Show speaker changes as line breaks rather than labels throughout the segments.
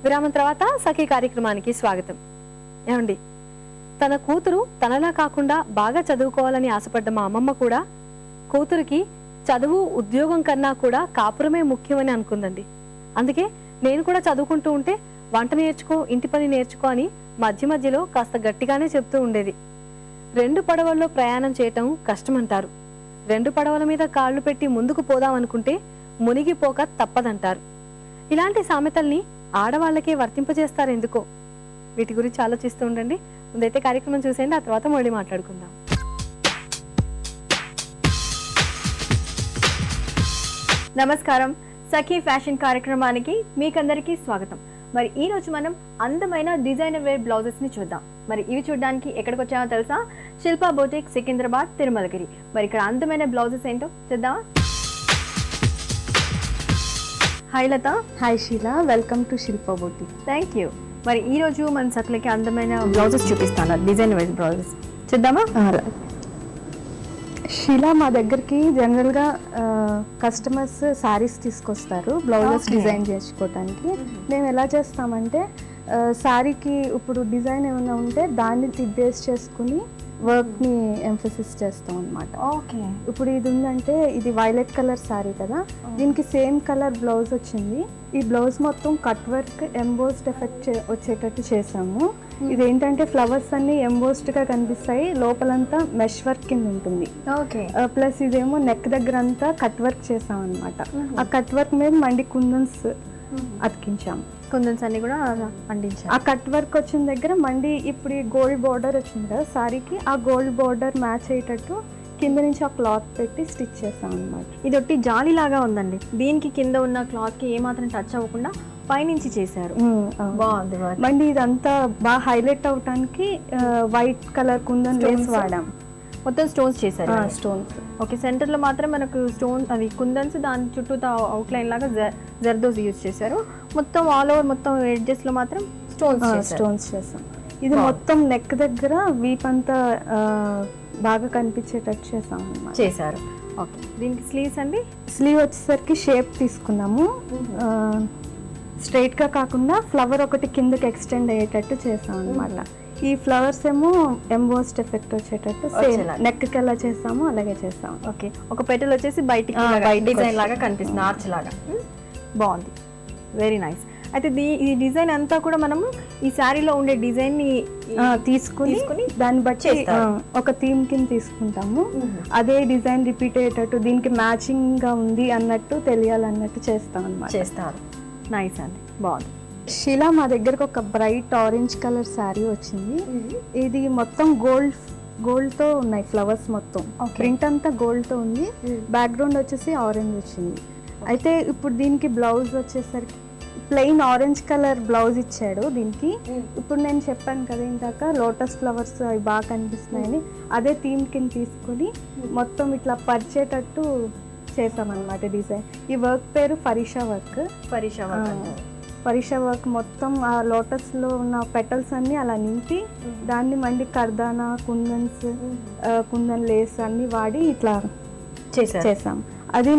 విరామం తర్వాత సఖీ కార్యక్రమానికి స్వాగతం. ఏమండి, తన కూతురు తనలా కాకుండా బాగా చదువుకోవాలని ఆశపడ్డ మా అమ్మమ్మ కూడా కూతురికి చదువు ఉద్యోగం కన్నా కూడా కాపురమే ముఖ్యమని అనుకుందండి. అందుకే నేను కూడా చదువుకుంటూ ఉంటే వంట నేర్చుకో, ఇంటి పని నేర్చుకో అని మధ్య మధ్యలో కాస్త గట్టిగానే చెప్తూ ఉండేది. 2 పడవల్లో ప్రయాణం చేయటం కష్టమంటారు. 2 పడవల మీద కాళ్ళు పెట్టి ముందుకు పోదామనుకుంటే మునిగిపోక తప్పదంటారు. ఇలాంటి సామెతల్ని ఆడవాళ్ళకే వర్తింపజేస్తారు ఎందుకో. వీటి గురించి ఆలోచిస్తూ ఉండండి. ముందైతే కార్యక్రమం చూసేయండి, ఆ తర్వాత మళ్ళీ మాట్లాడుకుందాం. నమస్కారం, సఖీ ఫ్యాషన్ కార్యక్రమానికి మీకందరికీ స్వాగతం. మరి ఈ రోజు మనం అందమైన డిజైనర్ వేర్ బ్లౌజెస్ ని చూద్దాం. మరి ఇవి చూడడానికి ఎక్కడికి వచ్చామో తెలుసా? శిల్పా బొటిక్, సికింద్రాబాద్, తిరుమలగిరి. మరి ఇక్కడ అందమైన బ్లౌజెస్ ఏంటో చూద్దామా? Hi Latha.
Hi Sheela, welcome to Shilpa boutique.
Thank you. మరి ఈ రోజు మన సఖులకి అందమైన బ్లౌజెస్ చూపిస్తాను, డిజైనర్ వేర్ బ్లౌజెస్ చూద్దామా?
షీలా, మా దగ్గరికి జనరల్గా కస్టమర్స్ శారీస్ తీసుకొస్తారు బ్లౌజెస్ డిజైన్ చేసుకోవటానికి. మేము ఎలా చేస్తామంటే శారీకి ఇప్పుడు డిజైన్ ఏమైనా ఉంటే దాన్ని బేస్ చేసుకుని వర్క్ని ఎంఫసిస్ చేస్తాం అనమాట.
ఓకే.
ఇప్పుడు ఇది ఉందంటే ఇది వైలెట్ కలర్ శారీ కదా, దీనికి సేమ్ కలర్ బ్లౌజ్ వచ్చింది. ఈ బ్లౌజ్ మొత్తం కట్ వర్క్ ఎంబోస్డ్ ఎఫెక్ట్ వచ్చేటట్టు చేసాము. ఇదేంటంటే ఫ్లవర్స్ అన్ని ఎంబోస్డ్ గా కనిపిస్తాయి, లోపలంతా మెష్ వర్క్ కింద ఉంటుంది.
ఓకే.
ప్లస్ ఇదేమో నెక్ దగ్గర అంతా కట్ వర్క్ చేసాం అనమాట. ఆ కట్ వర్క్ మీద మండి కుందన్స్ అతికించాము.
కుందన్స్ అన్ని కూడా అందించాం.
ఆ కట్ వర్క్ వచ్చిన దగ్గర మండి ఇప్పుడు ఈ గోల్డ్ బార్డర్ వచ్చింది కదా సారీకి, ఆ గోల్డ్ బార్డర్ మ్యాచ్ అయ్యేటట్టు కింద నుంచి ఆ క్లాత్ పెట్టి స్టిచ్ చేస్తాం అనమాట.
ఇది ఒకటి జాలీ లాగా ఉందండి. దీనికి కింద ఉన్న క్లాత్ కి ఏమాత్రం టచ్ అవ్వకుండా పైనుంచి చేశారు. బాగుంది.
మండి ఇదంతా బాగా హైలైట్ అవటానికి వైట్ కలర్ కుందన్ లేస్ వాడాం.
మొత్తం స్టోన్స్ చేశారు.
స్టోన్స్.
ఓకే. సెంటర్ లో మాత్రం మనకు స్టోన్ అది కుందన్స్, దాని చుట్టూ అవుట్లైన్ లాగా జర్దోస్ యూజ్ చేశారు. మొత్తం ఆల్ ఓవర్ మొత్తం ఎడ్జెస్ లో మాత్రం
స్టోన్స్ చేసాం. ఇది మొత్తం నెక్ దగ్గర వీప్ అంతా బాగా కనిపించేటట్టు చేశారు.
ఓకే. దీనికి స్లీవ్స్ అండి,
స్లీవ్ వచ్చేసరికి షేప్ తీసుకున్నాము. స్ట్రైట్ గా కాకుండా ఫ్లవర్ ఒకటి కిందకి ఎక్స్టెండ్ అయ్యేటట్టు చేసాం అనమాట. ఈ ఫ్లవర్స్ ఏమో ఎంబోస్డ్ ఎఫెక్ట్ వచ్చేటట్టు నెక్ కి ఎలా చేసామో అలాగే చేసాం.
ఓకే. ఒక పెటల్ వచ్చేసి బయటికి డిజైన్ లాగా కనిపిస్తుంది, ఆర్చ్ లాగా. బాగుంది, వెరీ నైస్. అయితే ఈ డిజైన్ అంతా కూడా మనము ఈ శారీలో ఉండే డిజైన్ ని
తీసుకుని దాన్ని బట్టి ఒక థీమ్ కింద తీసుకుంటాము. అదే డిజైన్ రిపీట్ అయ్యేటట్టు దీనికి మ్యాచింగ్ గా ఉంది అన్నట్టు తెలియాలన్నట్టు చేస్తాం అన్నమాట.
చేస్తారు. నైస్ అండి, బాగుంది.
షీలా, మా దగ్గరకు ఒక బ్రైట్ ఆరెంజ్ కలర్ శారీ వచ్చింది. ఇది మొత్తం గోల్డ్ తో ఉన్నాయి ఫ్లవర్స్, మొత్తం ప్రింట్ అంతా గోల్డ్ తో ఉంది. బ్యాక్గ్రౌండ్ వచ్చేసి ఆరెంజ్ వచ్చింది. అయితే ఇప్పుడు దీనికి బ్లౌజ్ వచ్చేసరికి ప్లెయిన్ ఆరెంజ్ కలర్ బ్లౌజ్ ఇచ్చాడు దీనికి. ఇప్పుడు నేను చెప్పాను కదా ఇందాక లోటస్ ఫ్లవర్స్ అవి బాగా కనిపిస్తున్నాయని, అదే థీమ్ కింద తీసుకుని మొత్తం ఇట్లా పరిచేటట్టు చేసామన్నమాట డిజైన్. ఈ వర్క్ పేరు ఫరిషా వర్క్. ఫరిషా వర్క్ మొత్తం ఆ లోటస్ లో ఉన్న పెటల్స్ అన్ని అలా నింపి దాన్ని మండి కర్దానా, కుందన్ లేస్ అన్ని వాడి ఇట్లా చేసాం. అది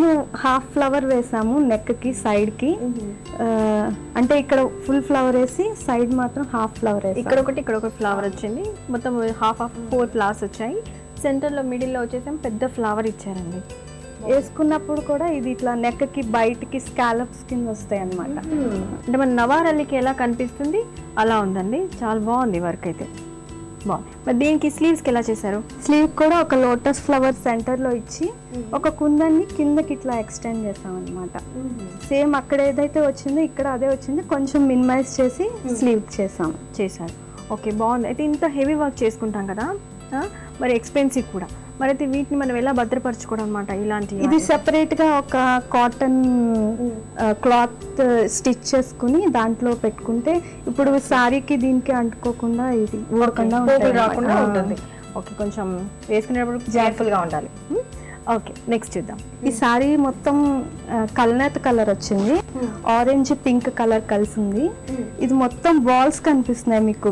హాఫ్ ఫ్లవర్ వేసాము నెక్ కి, సైడ్ కి. అంటే ఇక్కడ ఫుల్ ఫ్లవర్ వేసి సైడ్ మాత్రం హాఫ్ ఫ్లవర్ వేసి,
ఇక్కడ ఒక ఫ్లవర్ వచ్చింది. మొత్తం హాఫ్ 4 ఫ్లవర్స్ వచ్చాయి. సెంటర్ లో మిడిల్ లో వచ్చేసి పెద్ద ఫ్లవర్ ఇచ్చారండి.
వేసుకున్నప్పుడు కూడా ఇది ఇట్లా నెక్ కి బయటికి స్కాలప్స్ కింద వస్తాయి అన్నమాట.
అంటే మన నవారల్లికి ఎలా కనిపిస్తుంది అలా ఉందండి. చాలా బాగుంది వర్క్ అయితే, బాగుంది. మరి దీనికి స్లీవ్స్ కి ఎలా చేశారు?
స్లీవ్ కూడా ఒక లోటస్ ఫ్లవర్ సెంటర్ లో ఇచ్చి ఒక కుందన్ని కిందకి ఇట్లా ఎక్స్టెండ్ చేసాం అనమాట. సేమ్ అక్కడ ఏదైతే వచ్చిందో ఇక్కడ అదే వచ్చింది, కొంచెం మినిమైజ్ చేసి స్లీవ్ చేశారు.
ఓకే, బాగుంది. అయితే ఇంత హెవీ వర్క్ చేసుకుంటాం కదా, మరి ఎక్స్పెన్సివ్ కూడా. మరి అయితే వీటిని మనం ఎలా భద్రపరచుకోవడం అనమాట? ఇలాంటి
ఇది సెపరేట్ గా ఒక కాటన్ క్లాత్ స్టిచ్ చేసుకుని దాంట్లో పెట్టుకుంటే ఇప్పుడు శారీకి దీనికి అంటుకోకుండా ఇది ఊడకుండా
ఉంటుంది. ఓకే, కొంచెం వేసుకునేటప్పుడు కేర్ఫుల్ గా ఉండాలి. ఓకే, నెక్స్ట్ చూద్దాం.
ఈ శారీ మొత్తం కల్నేత కలర్ వచ్చింది, ఆరెంజ్ పింక్ కలర్ కలిసి ఉంది. ఇది మొత్తం బాల్స్ కనిపిస్తున్నాయి మీకు.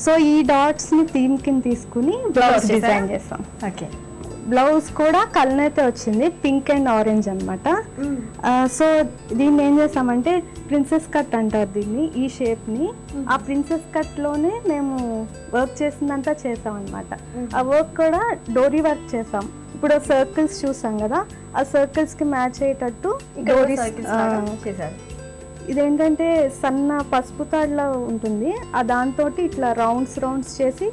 సో ఈ డాట్స్ ని థీమ్ కింద తీసుకుని బ్లౌజ్ డిజైన్ చేస్తాం.
ఓకే,
బ్లౌజ్ కూడా కలనైతే వచ్చింది, పింక్ అండ్ ఆరెంజ్ అనమాట. సో దీన్ని ఏం చేసామంటే ప్రిన్సెస్ కట్ అంటారు దీన్ని, ఈ షేప్ని. ఆ ప్రిన్సెస్ కట్లోనే మేము వర్క్ చేసిందంతా చేసాం అనమాట. ఆ వర్క్ కూడా డోరీ వర్క్ చేసాం. ఇప్పుడు సర్కిల్స్ చూసాం కదా, ఆ సర్కిల్స్కి మ్యాచ్ అయ్యేటట్టు డోరీ
చేశారు.
ఇదేంటంటే సన్న పసుపు తాడులా ఉంటుంది, ఆ దాంతో ఇట్లా రౌండ్స్ చేసి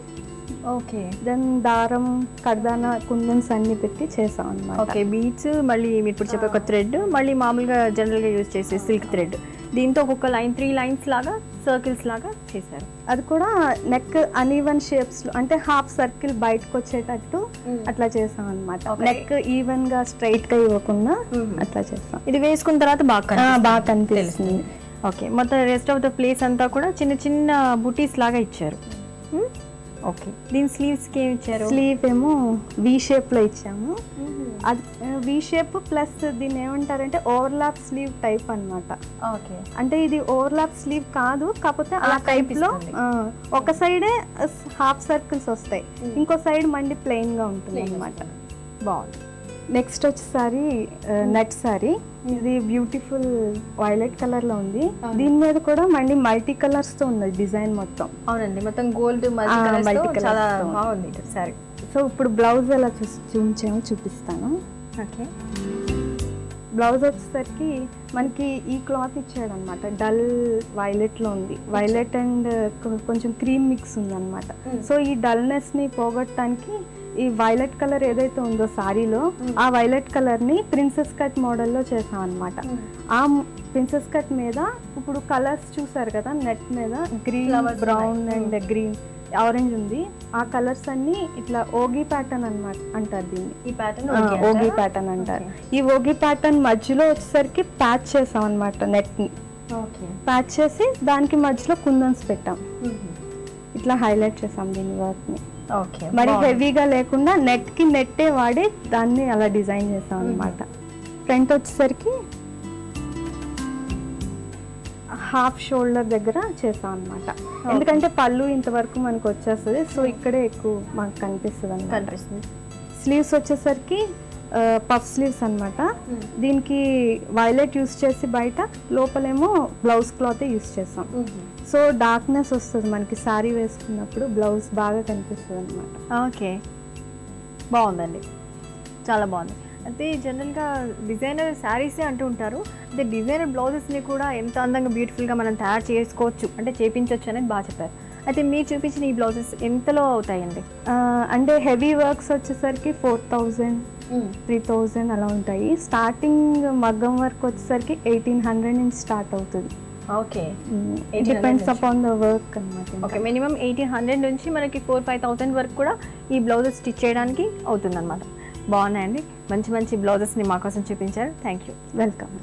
ఓకే
దెన్ దారం కర్దానా కుందన్స్ అన్ని పెట్టి చేసాం అన్నమాట.
ఓకే బీడ్స్, మళ్ళీ మీరు ఇప్పుడు చెప్పే ఒక థ్రెడ్, మళ్ళీ మామూలుగా జనరల్గా యూజ్ చేసే సిల్క్ థ్రెడ్, దీంతో ఒక్కొక్క లైన్ 3 లైన్స్ లాగా సర్కిల్స్ లాగా చేశారు.
అది కూడా నెక్ అన్ఈవెన్ షేప్స్ లో, అంటే హాఫ్ సర్కిల్ బయటకు వచ్చేటట్టు అట్లా చేసాం అనమాట. నెక్ ఈవెన్ గా స్ట్రైట్ గా ఇవ్వకుండా అట్లా చేసాం.
ఇది వేసుకున్న తర్వాత బాగా
కనిపిస్తుంది.
ఓకే మొత్తం రెస్ట్ ఆఫ్ ద ప్లేస్ అంతా కూడా చిన్న చిన్న బుటీస్ లాగా ఇచ్చారు. ఓకే దీని స్లీవ్స్కి ఏమి ఇచ్చారు?
స్లీవ్ ఏమో వి షేప్ లో ఇచ్చాము. అది వి షేప్ ప్లస్ దీన్ని ఏమంటారంటే ఓవర్లాప్ స్లీవ్ టైప్ అన్నమాట.
ఓకే
అంటే ఇది ఓవర్లాప్ స్లీవ్ కాదు, కాకపోతే ఆ టైప్ లో ఒక సైడే హాఫ్ సర్కిల్స్ వస్తాయి, ఇంకో సైడ్ మళ్ళీ ప్లెయిన్ గా ఉంటుంది అన్నమాట.
బాగుంది.
నెక్స్ట్ వచ్చేసారి నెట్ సారీ. ఇది బ్యూటిఫుల్ వైలెట్ కలర్ లో ఉంది. దీని మీద కూడా మళ్ళీ మల్టీ కలర్స్ తో ఉంది డిజైన్ మొత్తం.
అవునండి, మొత్తం గోల్డ్ మల్టీ కలర్స్, చాలా బాగుంది సారీ.
సో ఇప్పుడు బ్లౌజ్ ఎలా చూపిస్తాను.
ఓకే
బ్లౌజ్ వచ్చేసరికి మనకి ఈ క్లాత్ ఇచ్చాడు అనమాట, డల్ వైలెట్ లో ఉంది. వైలెట్ అండ్ కొంచెం క్రీమ్ మిక్స్ ఉంది అనమాట. సో ఈ డల్నెస్ ని పోగొట్టడానికి ఈ వైలెట్ కలర్ ఏదైతే ఉందో సారీలో, ఆ వైలెట్ కలర్ ని ప్రిన్సెస్ కట్ మోడల్లో చేసాం అనమాట. ఆ ప్రిన్సెస్ కట్ మీద ఇప్పుడు కలర్స్ చూసారు కదా, నెట్ మీద green, brown and green, orange ఉంది. ఆ కలర్స్ అన్ని ఇట్లా ఓగి ప్యాటర్న్ అన్నమాట అంటారు దీన్ని.
ఈ ప్యాటర్న్
ఓగి ప్యాటర్న్ అంటారు. ఈ ఓగి ప్యాటర్న్ మధ్యలో వచ్చేసరికి ప్యాచ్ చేసాం అనమాట. నెట్ ని ప్యాచ్ చేసి దానికి మధ్యలో కుందన్స్ పెట్టాం. ఇట్లా హైలైట్ చేసాం దీని వర్క్ ని. మరి హెవీగా లేకుండా నెట్ కి నెట్టే వాడి దాన్ని అలా డిజైన్ చేసాం అనమాట. ఫ్రంట్ వచ్చేసరికి హాఫ్ షోల్డర్ దగ్గర చేసాం అనమాట. ఎందుకంటే పళ్ళు ఇంతవరకు మనకు వచ్చేస్తుంది, సో ఇక్కడే ఎక్కువ మనకు కనిపిస్తుంది అనమాట. స్లీవ్స్ వచ్చేసరికి పఫ్ స్లీవ్స్ అనమాట. దీనికి వైలెట్ యూస్ చేసి బయట, లోపలేమో బ్లౌజ్ క్లాత్ యూస్ చేసాం. సో డార్క్నెస్ వస్తుంది మనకి శారీ వేసుకున్నప్పుడు, బ్లౌజ్ బాగా కనిపిస్తుంది అనమాట.
ఓకే బాగుందండి, చాలా బాగుంది. అయితే జనరల్గా డిజైనర్ శారీసే అంటూ ఉంటారు, అదే డిజైనర్ బ్లౌజెస్ని కూడా ఎంత అందంగా బ్యూటిఫుల్గా మనం తయారు చేసుకోవచ్చు, అంటే చేయించవచ్చు అనేది బాగా చెప్పారు. అయితే మీరు చూపించిన ఈ బ్లౌజెస్ ఎంతలో అవుతాయండి?
అంటే హెవీ వర్క్స్ వచ్చేసరికి 4000, 3000 అలా ఉంటాయి. స్టార్టింగ్ మగ్గం వర్క్ వచ్చేసరికి 1800 నుంచి స్టార్ట్ అవుతుంది.
Okay
depends upon the work అన్నమాట.
ఓకే మినిమం 1800 నుంచి మనకి 4-5,000 వరకు కూడా ఈ బ్లౌజెస్ స్టిచ్ చేయడానికి అవుతుంది అనమాట. బాగున్నాయండి, మంచి మంచి బ్లౌజెస్ని మా కోసం చూపించారు. Thank you.
వెల్కమ్.